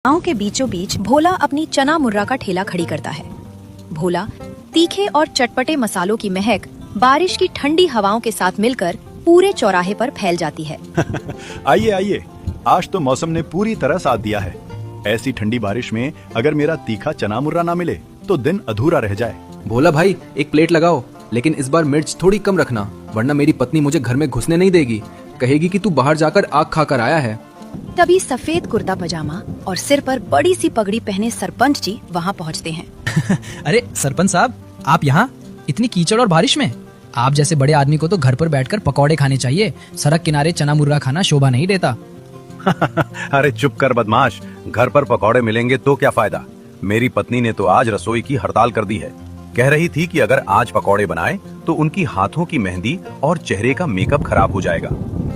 गांव के बीचों बीच भोला अपनी चना मुर्रा का ठेला खड़ी करता है। भोला तीखे और चटपटे मसालों की महक बारिश की ठंडी हवाओं के साथ मिलकर पूरे चौराहे पर फैल जाती है। आइए आइए, आज तो मौसम ने पूरी तरह साथ दिया है। ऐसी ठंडी बारिश में अगर मेरा तीखा चना मुर्रा ना मिले तो दिन अधूरा रह जाए। भोला भाई, एक प्लेट लगाओ, लेकिन इस बार मिर्च थोड़ी कम रखना, वरना मेरी पत्नी मुझे घर में घुसने नहीं देगी। कहेगी कि तू बाहर जाकर आग खाकर आया है। तभी सफेद कुर्ता पजामा और सिर पर बड़ी सी पगड़ी पहने सरपंच जी वहाँ पहुँचते हैं। अरे सरपंच साहब, आप यहाँ इतनी कीचड़ और बारिश में? आप जैसे बड़े आदमी को तो घर पर बैठकर पकौड़े खाने चाहिए, सड़क किनारे चना मुर्रा खाना शोभा नहीं देता। अरे चुप कर बदमाश, घर पर पकौड़े मिलेंगे तो क्या फायदा। मेरी पत्नी ने तो आज रसोई की हड़ताल कर दी है। कह रही थी कि अगर आज पकौड़े बनाए तो उनकी हाथों की मेहंदी और चेहरे का मेकअप खराब हो जाएगा।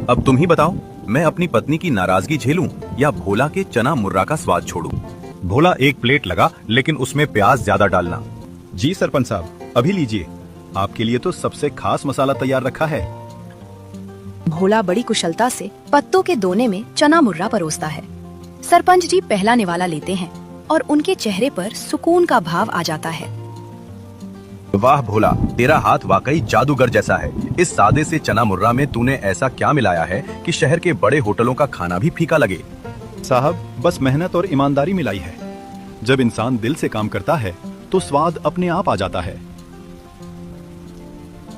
अब तुम ही बताओ, मैं अपनी पत्नी की नाराजगी झेलूं या भोला के चना मुर्रा का स्वाद छोड़ूं? भोला, एक प्लेट लगा, लेकिन उसमें प्याज ज्यादा डालना। जी सरपंच साहब, अभी लीजिए, आपके लिए तो सबसे खास मसाला तैयार रखा है। भोला बड़ी कुशलता से पत्तों के दोने में चना मुर्रा परोसता है। सरपंच जी पहला निवाला लेते हैं और उनके चेहरे पर सुकून का भाव आ जाता है। वाह भोला, तेरा हाथ वाकई जादूगर जैसा है। इस सादे से चना मुर्रा में तूने ऐसा क्या मिलाया है कि शहर के बड़े होटलों का खाना भी फीका लगे? साहब, बस मेहनत और ईमानदारी मिलाई है। जब इंसान दिल से काम करता है तो स्वाद अपने आप आ जाता है।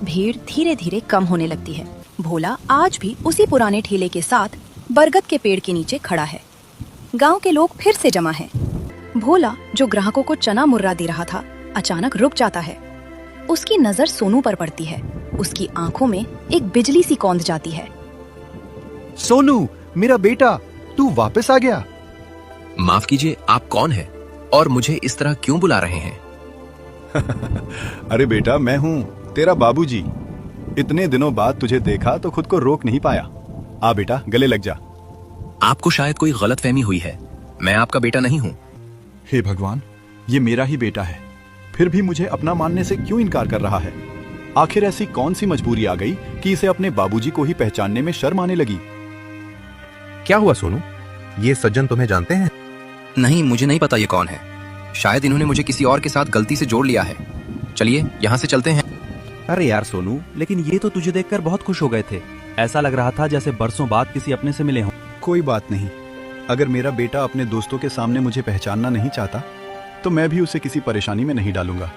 भीड़ धीरे धीरे कम होने लगती है। भोला आज भी उसी पुराने ठेले के साथ बरगद के पेड़ के नीचे खड़ा है। गांव के लोग फिर से जमा हैं। भोला, जो ग्राहकों को चना मुर्रा दे रहा था, अचानक रुक जाता है। उसकी नजर सोनू पर पड़ती है। उसकी आंखों में एक बिजली सी कौंध जाती है। सोनू, मेरा बेटा, तू वापस आ गया। माफ कीजिए, आप कौन हैं और मुझे इस तरह क्यों बुला रहे हैं? अरे बेटा, मैं हूँ तेरा बाबूजी। इतने दिनों बाद तुझे देखा तो खुद को रोक नहीं पाया। आ बेटा, गले लग जा। आपको शायद कोई गलतफहमी हुई है, मैं आपका बेटा नहीं हूँ। हे भगवान, ये मेरा ही बेटा है, फिर भी मुझे अपना मानने से क्यों इनकार कर रहा है? आखिर ऐसी कौन सी मजबूरी आ गई कि इसे अपने बाबूजी को ही पहचानने में शर्म आने लगी? क्या हुआ सोनू, ये सज्जन तुम्हें जानते हैं? नहीं, मुझे नहीं पता ये कौन है। शायद इन्होंने मुझे किसी और के साथ गलती से जोड़ लिया है। चलिए यहाँ से चलते हैं। अरे यार सोनू, लेकिन ये तो तुझे देखकर बहुत खुश हो गए थे। ऐसा लग रहा था जैसे बरसों बाद किसी अपने से मिले हों। कोई बात नहीं, अगर मेरा बेटा अपने दोस्तों के सामने मुझे पहचानना नहीं चाहता तो मैं भी उसे किसी परेशानी में नहीं डालूंगा।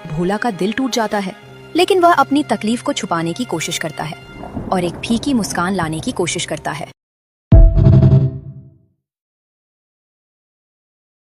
भोला का दिल टूट जाता है, लेकिन वह अपनी तकलीफ को छुपाने की कोशिश करता है और एक फीकी मुस्कान लाने की कोशिश करता है।